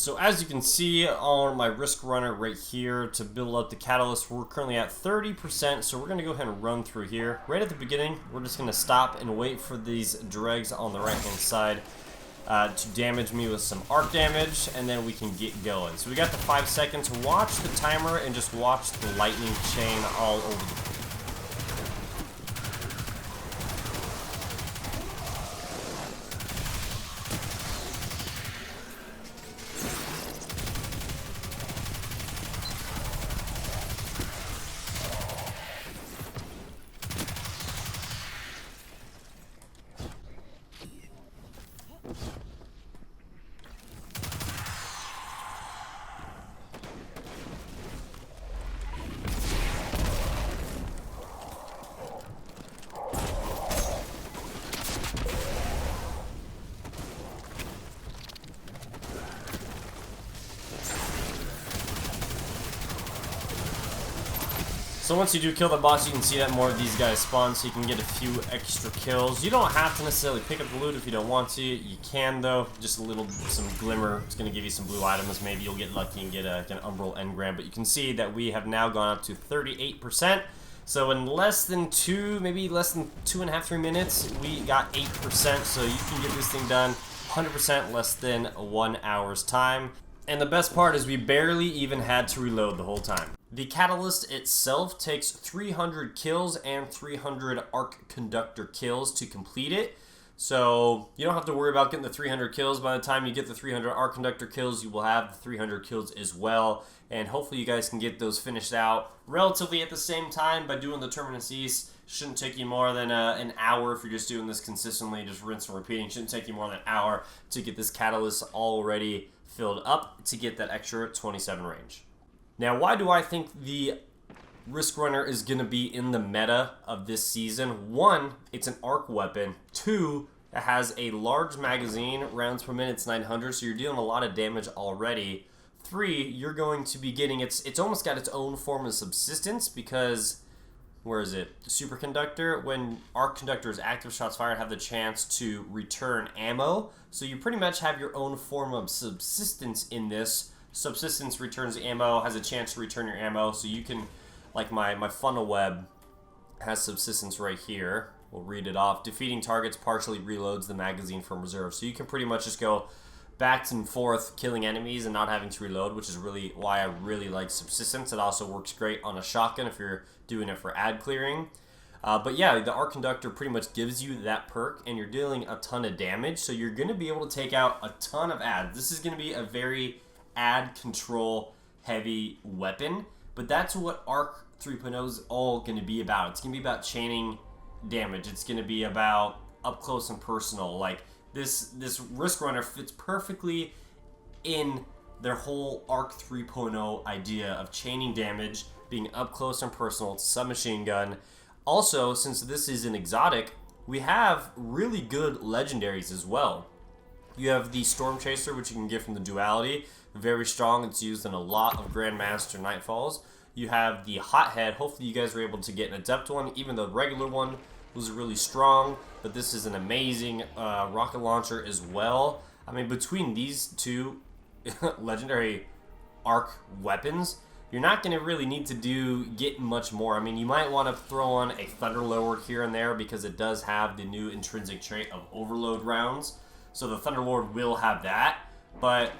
So as you can see on my Riskrunner right here to build up the catalyst, we're currently at 30%, so we're going to go ahead and run through here. Right at the beginning, we're just going to stop and wait for these dregs on the right hand side to damage me with some arc damage, and then we can get going. So we got the 5 seconds. Watch the timer and just watch the lightning chain all over the place. So once you do kill the boss, you can see that more of these guys spawn, so you can get a few extra kills. You don't have to necessarily pick up the loot if you don't want to. You can though, just some glimmer. It's going to give you some blue items. Maybe you'll get lucky and get an Umbral Engram. But you can see that we have now gone up to 38%. So in less than maybe less than 2.5, 3 minutes, we got 8%. So you can get this thing done 100% less than 1 hour's time. And the best part is we barely even had to reload the whole time. The catalyst itself takes 300 kills and 300 arc conductor kills to complete it. So you don't have to worry about getting the 300 kills. By the time you get the 300 arc conductor kills, you will have the 300 kills as well. And hopefully you guys can get those finished out relatively at the same time by doing the Terminus East. Shouldn't take you more than an hour if you're just doing this consistently, just rinse and repeating. Shouldn't take you more than an hour to get this catalyst already filled up to get that extra 27 range. Now, why do I think the Riskrunner is going to be in the meta of this season? 1, it's an arc weapon. 2, it has a large magazine, rounds per minute, it's 900, so you're dealing a lot of damage already. 3, you're going to be getting, it's almost got its own form of subsistence because, where is it? Superconductor, when arc conductor is active, shots fired have the chance to return ammo. So you pretty much have your own form of subsistence in this. Subsistence returns ammo, has a chance to return your ammo, so you can, like my funnel web has subsistence right here. We'll read it off. Defeating targets partially reloads the magazine from reserve. So you can pretty much just go back and forth killing enemies and not having to reload, which is really why I really like subsistence. It also works great on a shotgun if you're doing it for ad clearing. But yeah, the arc conductor pretty much gives you that perk, and you're dealing a ton of damage, so you're going to be able to take out a ton of ads. This is going to be a very ad control heavy weapon, but that's what Arc 3.0 is all going to be about. It's going to be about chaining damage. It's going to be about up close and personal. Like this Riskrunner fits perfectly in their whole Arc 3.0 idea of chaining damage, being up close and personal. It's a submachine gun. Also, since this is an exotic, we have really good legendaries as well. You have the Storm Chaser, which you can get from the Duality. Very strong. It's used in a lot of Grandmaster Nightfalls. You have the Hothead. Hopefully you guys were able to get an Adept one. Even the regular one was really strong. But this is an amazing rocket launcher as well. I mean, between these two legendary arc weapons, you're not going to really need to get much more. I mean, you might want to throw on a Thunderlord here and there because it does have the new intrinsic trait of overload rounds. So the Thunderlord will have that, but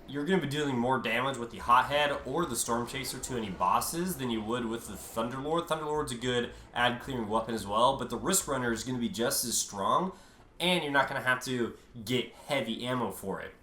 you're going to be dealing more damage with the Hothead or the Storm Chaser to any bosses than you would with the Thunderlord. Thunderlord's a good ad clearing weapon as well, but the Riskrunner is going to be just as strong, and you're not going to have to get heavy ammo for it.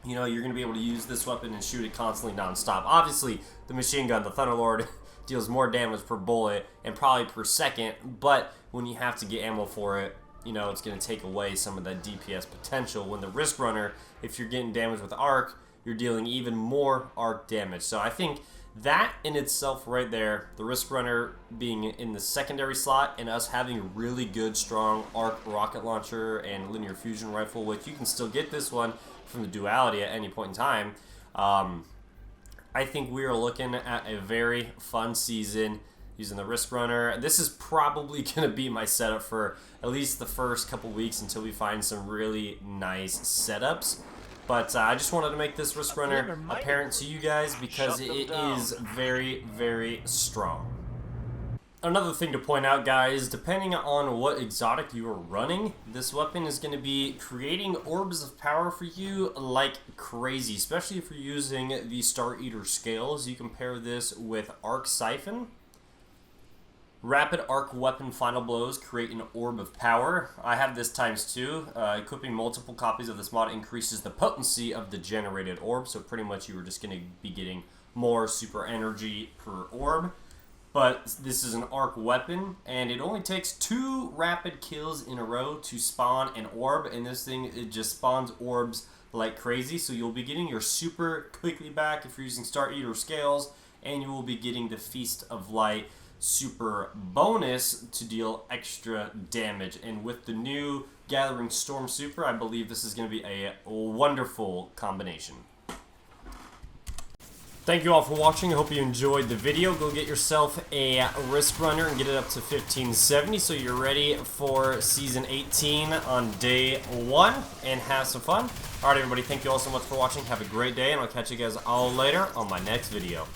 You know, you're going to be able to use this weapon and shoot it constantly non-stop. Obviously, the machine gun, the Thunderlord, deals more damage per bullet and probably per second, but when you have to get ammo for it, you know, it's going to take away some of that DPS potential. When the Riskrunner, if you're getting damage with arc, you're dealing even more arc damage. So I think that in itself right there, the Riskrunner being in the secondary slot and us having a really good, strong arc rocket launcher and linear fusion rifle, which you can still get this one from the Duality at any point in time, I think we are looking at a very fun season using the Riskrunner. This is probably going to be my setup for at least the first couple weeks until we find some really nice setups. But I just wanted to make this Riskrunner apparent to you guys because it is very, very strong. Another thing to point out, guys, depending on what exotic you are running, this weapon is going to be creating orbs of power for you like crazy, especially if you're using the Star Eater scales. You compare this with Arc Siphon. Rapid Arc Weapon Final Blows create an orb of power. I have this ×2. Equipping multiple copies of this mod increases the potency of the generated orb, so pretty much you are just going to be getting more super energy per orb. But this is an arc weapon, and it only takes 2 rapid kills in a row to spawn an orb, and this thing, it just spawns orbs like crazy, so you'll be getting your super quickly back if you're using Star Eater scales, and you will be getting the Feast of Light super bonus to deal extra damage. And with the new Gathering Storm super, I believe this is going to be a wonderful combination. Thank you all for watching. I hope you enjoyed the video. Go get yourself a Riskrunner and get it up to 1570 so you're ready for Season 18 on Day 1 and have some fun. Alright everybody, thank you all so much for watching. Have a great day, and I'll catch you guys all later on my next video.